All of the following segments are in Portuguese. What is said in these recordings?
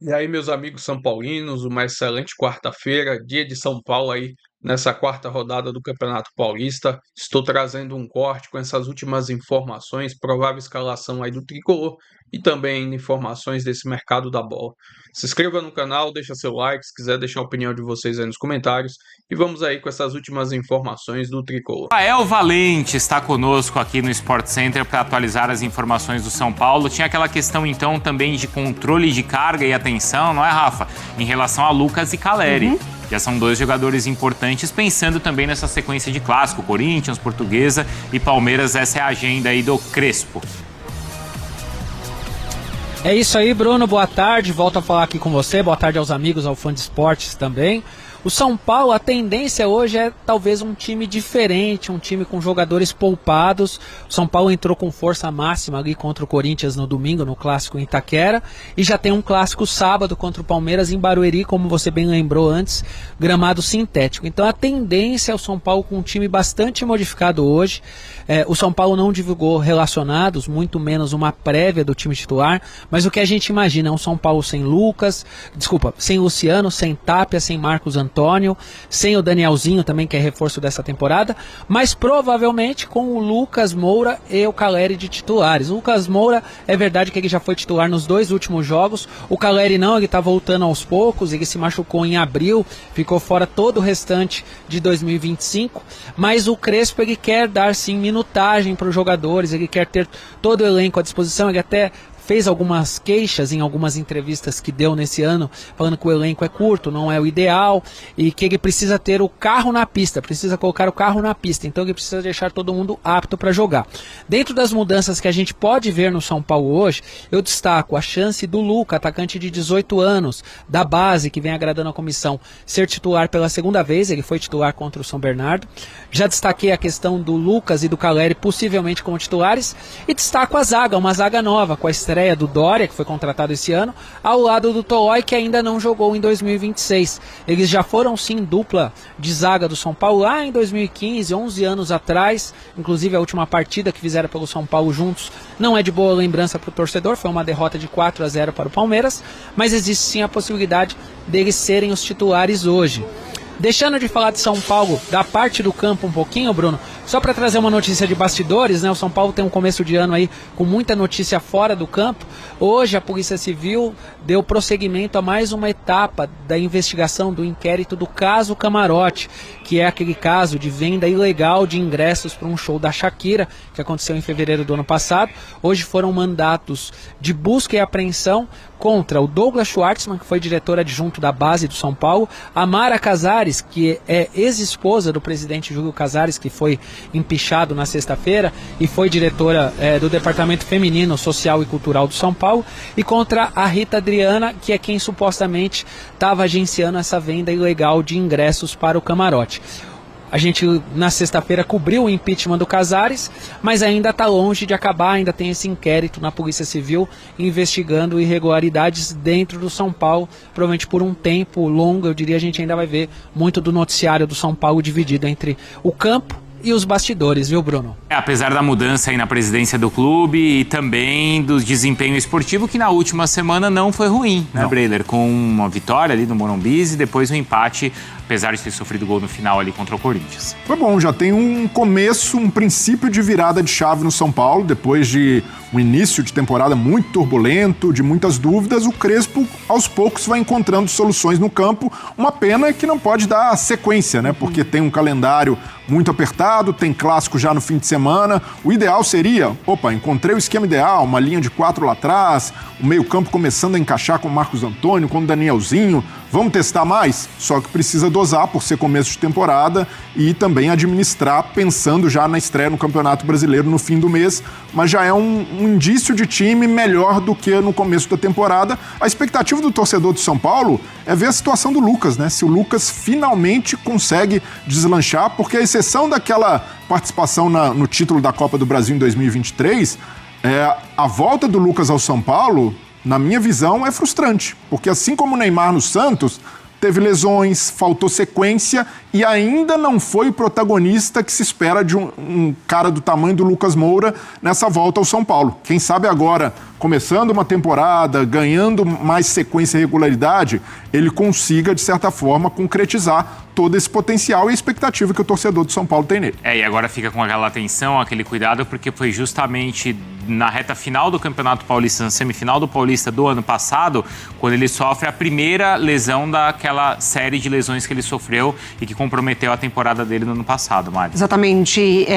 E aí, meus amigos são paulinos, uma excelente quarta-feira, dia de São Paulo aí, nessa quarta rodada do Campeonato Paulista. Estou trazendo um corte com essas últimas informações, provável escalação aí do Tricolor e também informações desse mercado da bola. Se inscreva no canal, deixa seu like, se quiser deixar a opinião de vocês aí nos comentários e vamos aí com essas últimas informações do Tricolor. Rafael Valente está conosco aqui no Sport Center para atualizar as informações do São Paulo. Tinha aquela questão então também de controle de carga e atenção, não é, Rafa? Em relação a Lucas e Caleri. Já são dois jogadores importantes, pensando também nessa sequência de clássico, Corinthians, Portuguesa e Palmeiras. Essa é a agenda aí do Crespo. É isso aí, Bruno, boa tarde, volto a falar aqui com você, boa tarde aos amigos, ao fã de esportes também. O São Paulo, a tendência hoje é talvez um time diferente, um time com jogadores poupados. O São Paulo entrou com força máxima ali contra o Corinthians no domingo, no clássico em Itaquera, e já tem um clássico sábado contra o Palmeiras em Barueri, como você bem lembrou antes, gramado sintético. Então a tendência é o São Paulo com um time bastante modificado hoje. O São Paulo não divulgou relacionados, muito menos uma prévia do time titular, mas o que a gente imagina é um São Paulo sem sem Luciano, sem Tapia, sem Marcos Antônio, sem o Danielzinho também, que é reforço dessa temporada, mas provavelmente com o Lucas Moura e o Caleri de titulares. O Lucas Moura, é verdade que ele já foi titular nos 2 últimos jogos, o Caleri não, ele está voltando aos poucos, ele se machucou em abril, ficou fora todo o restante de 2025, mas o Crespo ele quer dar sim minutagem para os jogadores, ele quer ter todo o elenco à disposição, ele até fez algumas queixas em algumas entrevistas que deu nesse ano, falando que o elenco é curto, não é o ideal, e que ele precisa ter o carro na pista, precisa colocar o carro na pista, então ele precisa deixar todo mundo apto para jogar. Dentro das mudanças que a gente pode ver no São Paulo hoje, eu destaco a chance do Luca, atacante de 18 anos, da base, que vem agradando a comissão, ser titular pela segunda vez, ele foi titular contra o São Bernardo. Já destaquei a questão do Lucas e do Caleri, possivelmente como titulares, e destaco a zaga, uma zaga nova, com a estreia do Dória, que foi contratado esse ano, ao lado do Tolói, que ainda não jogou em 2026. Eles já foram sim dupla de zaga do São Paulo lá em 2015, 11 anos atrás, inclusive a última partida que fizeram pelo São Paulo juntos não é de boa lembrança para o torcedor, foi uma derrota de 4-0 para o Palmeiras, mas existe sim a possibilidade deles serem os titulares hoje. Deixando de falar de São Paulo, da parte do campo um pouquinho, Bruno, só para trazer uma notícia de bastidores, né? O São Paulo tem um começo de ano aí com muita notícia fora do campo. Hoje a Polícia Civil deu prosseguimento a mais uma etapa da investigação do inquérito do caso Camarote, que é aquele caso de venda ilegal de ingressos para um show da Shakira, que aconteceu em fevereiro do ano passado. Hoje foram mandatos de busca e apreensão contra o Douglas Schwartzman, que foi diretor adjunto da base do São Paulo, a Mara Casares, que é ex-esposa do presidente Júlio Casares, que foi empichado na sexta-feira, e foi diretora do Departamento Feminino, Social e Cultural do São Paulo, e contra a Rita Adriana, que é quem supostamente estava agenciando essa venda ilegal de ingressos para o camarote. A gente, na sexta-feira, cobriu o impeachment do Casares, mas ainda está longe de acabar, ainda tem esse inquérito na Polícia Civil investigando irregularidades dentro do São Paulo, provavelmente por um tempo longo, eu diria, a gente ainda vai ver muito do noticiário do São Paulo dividido entre o campo e os bastidores, viu, Bruno? Apesar da mudança aí na presidência do clube e também do desempenho esportivo, que na última semana não foi ruim, né, Breiler? Com uma vitória ali no Morumbi e depois um empate, apesar de ter sofrido gol no final ali contra o Corinthians. Foi bom, já tem um começo, um princípio de virada de chave no São Paulo, depois de um início de temporada muito turbulento, de muitas dúvidas, o Crespo aos poucos vai encontrando soluções no campo. Uma pena que não pode dar sequência, né? Porque tem um calendário muito apertado, tem clássico já no fim de semana. O ideal seria, encontrei o esquema ideal, uma linha de 4 lá atrás, o meio-campo começando a encaixar com o Marcos Antônio, com o Danielzinho. Vamos testar mais? Só que precisa dosar por ser começo de temporada e também administrar pensando já na estreia no Campeonato Brasileiro no fim do mês, mas já é um indício de time melhor do que no começo da temporada. A expectativa do torcedor do São Paulo é ver a situação do Lucas, né? Se o Lucas finalmente consegue deslanchar, porque a exceção daquela participação no título da Copa do Brasil em 2023, a volta do Lucas ao São Paulo, na minha visão, é frustrante, porque assim como o Neymar no Santos, teve lesões, faltou sequência e ainda não foi o protagonista que se espera de um cara do tamanho do Lucas Moura nessa volta ao São Paulo. Quem sabe agora, começando uma temporada, ganhando mais sequência e regularidade, ele consiga, de certa forma, concretizar todo esse potencial e a expectativa que o torcedor do São Paulo tem nele. E agora fica com aquela atenção, aquele cuidado, porque foi justamente na reta final do Campeonato Paulista, na semifinal do Paulista do ano passado, quando ele sofre a primeira lesão daquela série de lesões que ele sofreu e que comprometeu a temporada dele no ano passado, Mari. Exatamente.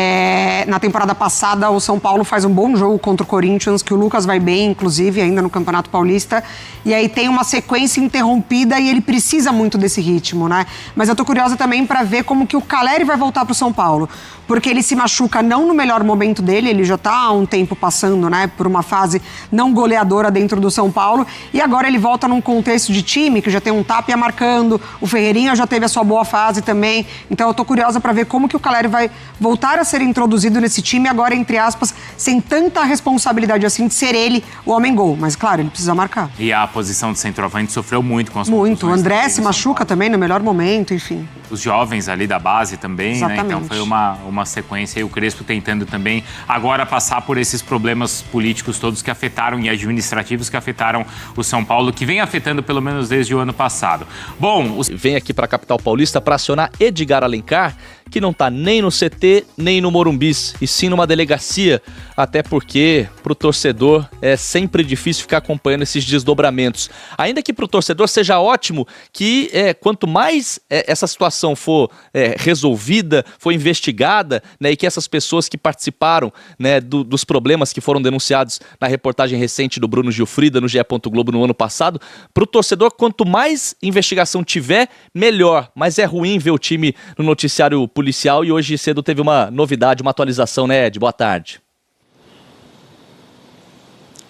Na temporada passada, o São Paulo faz um bom jogo contra o Corinthians, que o Lucas vai bem, inclusive, ainda no Campeonato Paulista, e aí tem uma sequência interrompida e ele precisa muito desse ritmo, né? Mas eu tô curiosa também para ver como que o Calleri vai voltar pro São Paulo, porque ele se machuca não no melhor momento dele, ele já tá há um tempo passando, né, por uma fase não goleadora dentro do São Paulo, e agora ele volta num contexto de time que já tem um Tapia marcando, o Ferreirinha já teve a sua boa fase também, então eu tô curiosa para ver como que o Calleri vai voltar a ser introduzido nesse time agora, entre aspas, sem tanta responsabilidade assim de ser ele o homem-gol, mas claro, ele precisa marcar. E a posição de centroavante sofreu muito com as Muito, o André se machuca também no melhor momento, enfim. Os jovens ali da base também, né? Então foi uma sequência e o Crespo tentando também agora passar por esses problemas políticos todos que afetaram e administrativos que afetaram o São Paulo, que vem afetando pelo menos desde o ano passado. Bom, vem aqui para a capital paulista para acionar Edgar Alencar, que não está nem no CT, nem no Morumbis, e sim numa delegacia, até porque para o torcedor é sempre difícil ficar acompanhando esses desdobramentos. Ainda que para o torcedor seja ótimo que quanto mais essa situação for resolvida, for investigada, né, e que essas pessoas que participaram, né, dos problemas que foram denunciados na reportagem recente do Bruno Gilfrida no GE. Globo no ano passado, para o torcedor, quanto mais investigação tiver, melhor. Mas é ruim ver o time no noticiário policial e hoje cedo teve uma novidade, uma atualização, né, Ed? Boa tarde.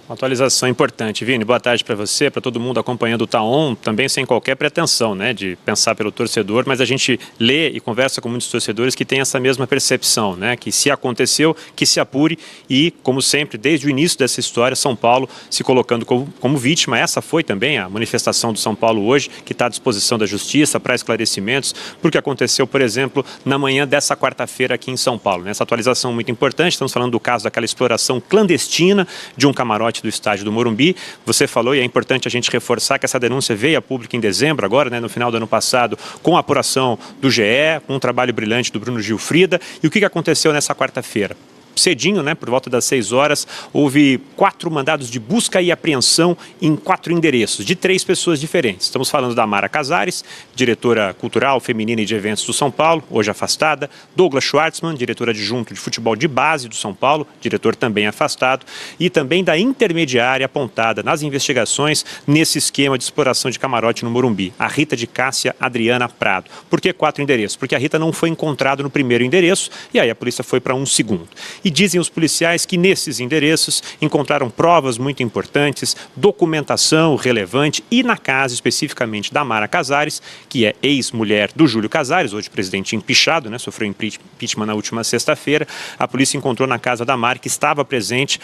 Uma atualização importante. Vini, boa tarde para você, para todo mundo acompanhando o Taon, também sem qualquer pretensão, né, de pensar pelo torcedor, mas a gente lê e conversa com muitos torcedores que têm essa mesma percepção, né, que se aconteceu, que se apure e, como sempre, desde o início dessa história, São Paulo se colocando como vítima. Essa foi também a manifestação do São Paulo hoje, que está à disposição da Justiça para esclarecimentos, porque aconteceu, por exemplo, na manhã dessa quarta-feira aqui em São Paulo. Essa atualização muito importante, estamos falando do caso daquela exploração clandestina de um camarote do estádio do Morumbi. Você falou, e é importante a gente reforçar que essa denúncia veio a público em dezembro, agora, né, no final do ano passado, com a apuração do GE, com um trabalho brilhante do Bruno Gilfrida. E o que aconteceu nessa quarta-feira? Cedinho, né, por volta das 6 horas, houve 4 mandados de busca e apreensão em 4 endereços, de 3 pessoas diferentes. Estamos falando da Mara Casares, diretora cultural, feminina e de eventos do São Paulo, hoje afastada. Douglas Schwartzman, diretor adjunto de futebol de base do São Paulo, diretor também afastado. E também da intermediária apontada nas investigações nesse esquema de exploração de camarote no Morumbi, a Rita de Cássia Adriana Prado. Por que 4 endereços? Porque a Rita não foi encontrada no primeiro endereço e aí a polícia foi para um segundo. E dizem os policiais que nesses endereços encontraram provas muito importantes, documentação relevante e na casa especificamente da Mara Casares, que é ex-mulher do Júlio Casares, hoje presidente empichado, né, sofreu impeachment na última sexta-feira. A polícia encontrou na casa da Mara que estava presente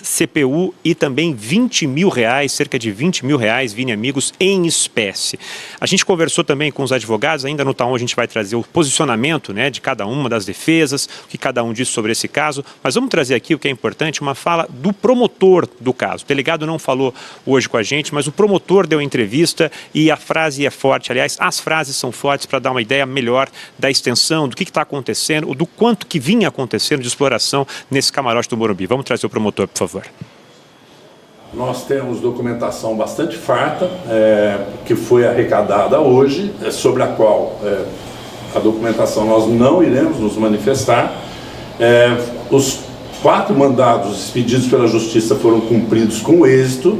CPU e também R$20 mil, cerca de R$20 mil, Vini, amigos, em espécie. A gente conversou também com os advogados, ainda no Taon a gente vai trazer o posicionamento, né, de cada uma das defesas, o que cada um disse sobre esse caso, mas vamos trazer aqui o que é importante, uma fala do promotor do caso. O delegado não falou hoje com a gente, mas o promotor deu entrevista e a frase é forte, aliás, as frases são fortes para dar uma ideia melhor da extensão, do que está acontecendo, do quanto que vinha acontecendo de exploração nesse camarote do Morumbi. Vamos trazer o promotor, por favor. Nós temos documentação bastante farta, que foi arrecadada hoje, sobre a qual a documentação nós não iremos nos manifestar. Os 4 mandados expedidos pela Justiça foram cumpridos com êxito.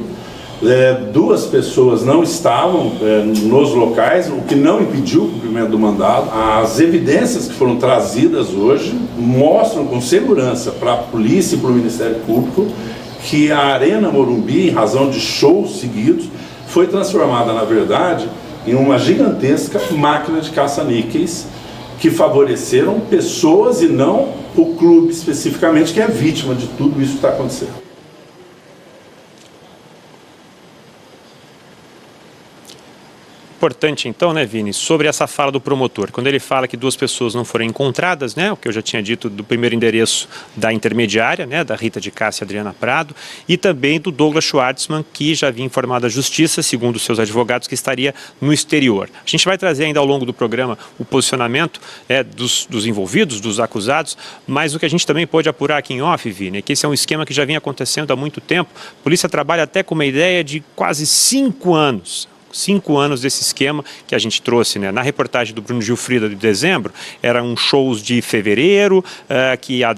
2 pessoas não estavam nos locais, o que não impediu o cumprimento do mandado. As evidências que foram trazidas hoje mostram com segurança para a polícia e para o Ministério Público que a Arena Morumbi, em razão de shows seguidos, foi transformada, na verdade, em uma gigantesca máquina de caça-níqueis que favoreceram pessoas e não o clube especificamente, que é vítima de tudo isso que está acontecendo. Importante então, né, Vini, sobre essa fala do promotor, quando ele fala que 2 pessoas não foram encontradas, né, o que eu já tinha dito do primeiro endereço da intermediária, né, da Rita de Cássia e Adriana Prado, e também do Douglas Schwartzman, que já havia informado a justiça, segundo seus advogados, que estaria no exterior. A gente vai trazer ainda ao longo do programa o posicionamento dos envolvidos, dos acusados, mas o que a gente também pode apurar aqui em off, Vini, é que esse é um esquema que já vinha acontecendo há muito tempo. A polícia trabalha até com uma ideia de quase 5 anos. 5 anos desse esquema que a gente trouxe, né? Na reportagem do Bruno Gilfrida de dezembro, eram shows de fevereiro, que a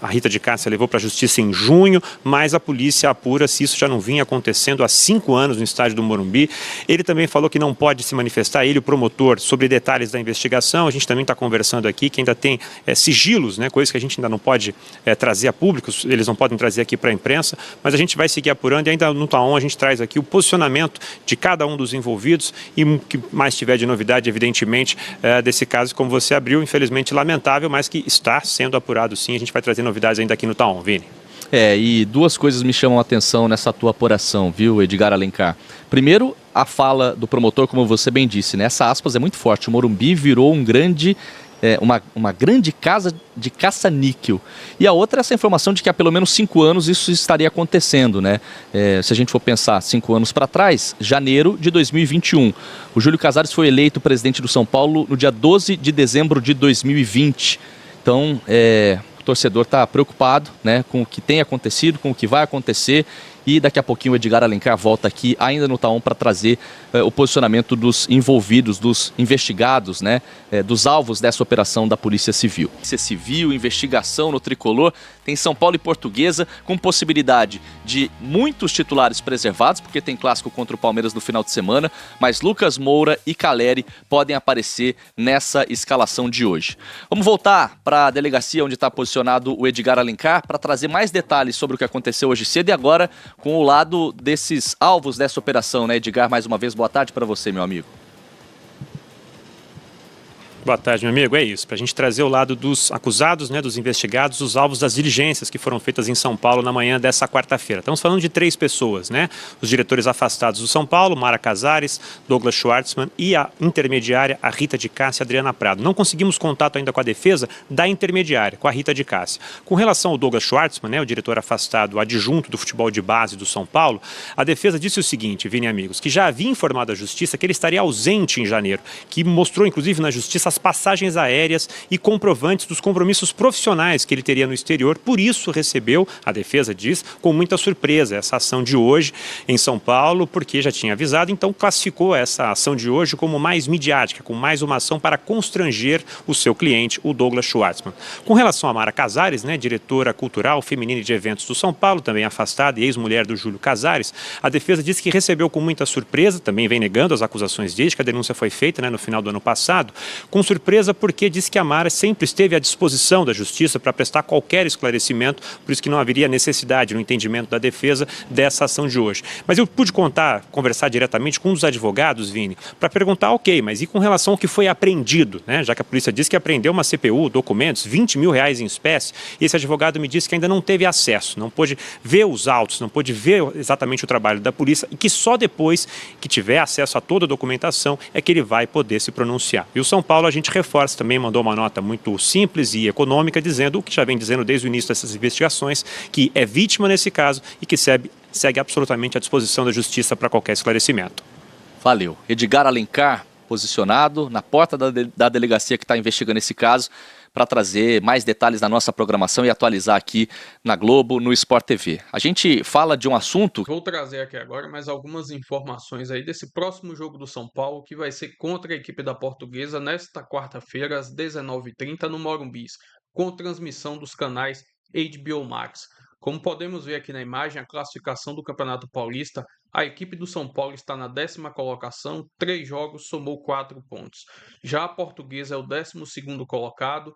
Rita de Cássia levou para a justiça em junho, mas a polícia apura se isso já não vinha acontecendo há 5 anos no estádio do Morumbi. Ele também falou que não pode se manifestar, ele, o promotor, sobre detalhes da investigação. A gente também está conversando aqui que ainda tem sigilos, né? Coisas que a gente ainda não pode trazer a público, eles não podem trazer aqui para a imprensa, mas a gente vai seguir apurando e ainda no Taon a gente traz aqui o posicionamento de cada um dos envolvidos e o que mais tiver de novidade, evidentemente, desse caso, como você abriu, infelizmente lamentável, mas que está sendo apurado sim. A gente vai trazer novidades ainda aqui no Taon, Vini. E 2 coisas me chamam a atenção nessa tua apuração, viu, Edgar Alencar? Primeiro, a fala do promotor, como você bem disse, né? Essa aspas é muito forte. O Morumbi virou uma grande casa de caça-níquel. E a outra é essa informação de que há pelo menos 5 anos isso estaria acontecendo, né? Se a gente for pensar 5 anos para trás, janeiro de 2021. O Júlio Casares foi eleito presidente do São Paulo no dia 12 de dezembro de 2020. Então, o torcedor está preocupado, né, com o que tem acontecido, com o que vai acontecer. E daqui a pouquinho o Edgar Alencar volta aqui ainda no Taon para trazer o posicionamento dos envolvidos, dos investigados, né, dos alvos dessa operação da Polícia Civil. Polícia Civil, investigação no Tricolor, tem São Paulo e Portuguesa com possibilidade de muitos titulares preservados, porque tem clássico contra o Palmeiras no final de semana, mas Lucas Moura e Caleri podem aparecer nessa escalação de hoje. Vamos voltar para a delegacia onde está posicionado o Edgar Alencar para trazer mais detalhes sobre o que aconteceu hoje cedo e agora com o lado desses alvos dessa operação, né, Edgar? Mais uma vez, boa tarde para você, meu amigo. Boa tarde, meu amigo. É isso, para a gente trazer o lado dos acusados, né, dos investigados, os alvos das diligências que foram feitas em São Paulo na manhã dessa quarta-feira. Estamos falando de 3 pessoas, né? Os diretores afastados do São Paulo, Mara Casares, Douglas Schwartzman e a intermediária, a Rita de Cássia e Adriana Prado. Não conseguimos contato ainda com a defesa da intermediária, com a Rita de Cássia. Com relação ao Douglas Schwartzman, né, o diretor afastado adjunto do futebol de base do São Paulo, a defesa disse o seguinte, Vini amigos, que já havia informado à justiça que ele estaria ausente em janeiro, que mostrou inclusive na justiça as passagens aéreas e comprovantes dos compromissos profissionais que ele teria no exterior. Por isso recebeu, a defesa diz, com muita surpresa essa ação de hoje em São Paulo, porque já tinha avisado, então classificou essa ação de hoje como mais midiática, com mais uma ação para constranger o seu cliente, o Douglas Schwartzman. Com relação a Mara Casares, né, diretora cultural feminina e de eventos do São Paulo, também afastada e ex-mulher do Júlio Casares, a defesa disse que recebeu com muita surpresa, também vem negando as acusações desde que a denúncia foi feita, né, no final do ano passado, com surpresa porque disse que a Mara sempre esteve à disposição da justiça para prestar qualquer esclarecimento, por isso que não haveria necessidade, no entendimento da defesa, dessa ação de hoje. Mas eu pude conversar diretamente com um dos advogados, Vini, para perguntar, ok, mas e com relação ao que foi apreendido, né? Já que a polícia disse que apreendeu uma CPU, documentos, R$20 mil em espécie, e esse advogado me disse que ainda não teve acesso, não pôde ver os autos, não pôde ver exatamente o trabalho da polícia e que só depois que tiver acesso a toda a documentação é que ele vai poder se pronunciar. E o São Paulo, a gente reforça também, mandou uma nota muito simples e econômica, dizendo o que já vem dizendo desde o início dessas investigações, que é vítima nesse caso e que segue absolutamente à disposição da justiça para qualquer esclarecimento. Valeu. Edgar Alencar, posicionado na porta da delegacia que está investigando esse caso, para trazer mais detalhes da nossa programação e atualizar aqui na Globo, no Sport TV. A gente fala de um assunto... Vou trazer aqui agora mais algumas informações aí desse próximo jogo do São Paulo, que vai ser contra a equipe da Portuguesa nesta quarta-feira, às 19h30, no Morumbi, com transmissão dos canais HBO Max. Como podemos ver aqui na imagem, a classificação do Campeonato Paulista, a equipe do São Paulo está na 10ª colocação, 3 jogos, somou 4 pontos. Já a Portuguesa é o 12º colocado,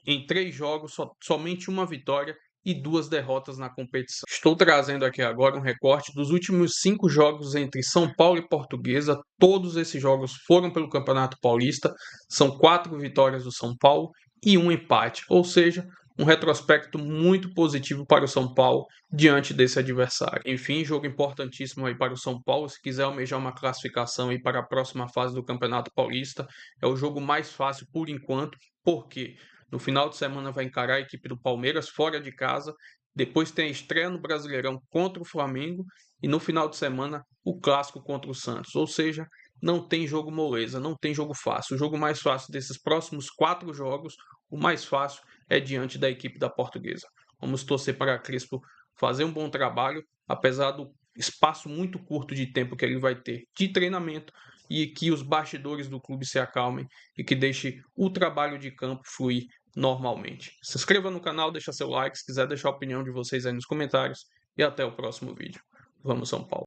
em 3 jogos, somente uma vitória e 2 derrotas na competição. Estou trazendo aqui agora um recorte dos últimos 5 jogos entre São Paulo e Portuguesa. Todos esses jogos foram pelo Campeonato Paulista, são 4 vitórias do São Paulo e 1 empate, ou seja, um retrospecto muito positivo para o São Paulo diante desse adversário. Enfim, jogo importantíssimo aí para o São Paulo, se quiser almejar uma classificação aí para a próxima fase do Campeonato Paulista, é o jogo mais fácil por enquanto, porque no final de semana vai encarar a equipe do Palmeiras fora de casa, depois tem a estreia no Brasileirão contra o Flamengo e no final de semana o clássico contra o Santos, ou seja, não tem jogo moleza, não tem jogo fácil. O jogo mais fácil desses próximos 4 jogos, o mais fácil é diante da equipe da Portuguesa. Vamos torcer para Crespo fazer um bom trabalho, apesar do espaço muito curto de tempo que ele vai ter de treinamento, e que os bastidores do clube se acalmem e que deixe o trabalho de campo fluir normalmente. Se inscreva no canal, deixa seu like, se quiser deixar a opinião de vocês aí nos comentários, e até o próximo vídeo. Vamos São Paulo!